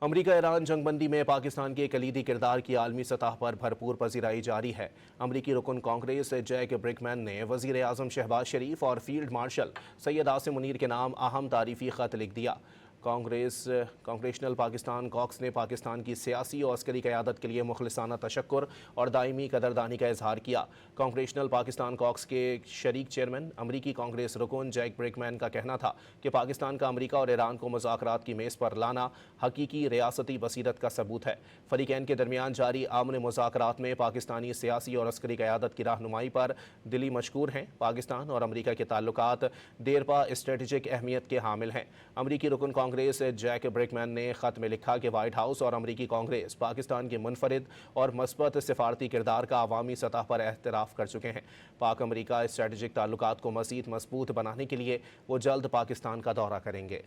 امریکہ ایران جنگ بندی میں پاکستان کے کلیدی کردار کی عالمی سطح پر بھرپور پذیرائی جاری ہے۔ امریکی رکن کانگریس جیک برکمین نے وزیر اعظم شہباز شریف اور فیلڈ مارشل سید عاصم منیر کے نام اہم تعریفی خط لکھ دیا۔ کانگریشنل پاکستان کاکس نے پاکستان کی سیاسی اور عسکری قیادت کے لیے مخلصانہ تشکر اور دائمی قدردانی کا اظہار کیا۔ کانگریشنل پاکستان کاکس کے شریک چیئرمین امریکی کانگریس رکن جیک برکمین کا کہنا تھا کہ پاکستان کا امریکہ اور ایران کو مذاکرات کی میز پر لانا حقیقی ریاستی بصیرت کا ثبوت ہے۔ فریقین کے درمیان جاری امن مذاکرات میں پاکستانی سیاسی اور عسکری قیادت کی رہنمائی پر دلی مشکور ہیں۔ پاکستان اور امریکہ کے تعلقات دیرپا اسٹریٹجک اہمیت کے حامل ہیں۔ امریکی رکن کانگریس جیک برکمین نے خط میں لکھا کہ وائٹ ہاؤس اور امریکی کانگریس پاکستان کے منفرد اور مثبت سفارتی کردار کا عوامی سطح پر اعتراف کر چکے ہیں۔ پاک امریکہ اسٹریٹجک تعلقات کو مزید مضبوط بنانے کے لیے وہ جلد پاکستان کا دورہ کریں گے۔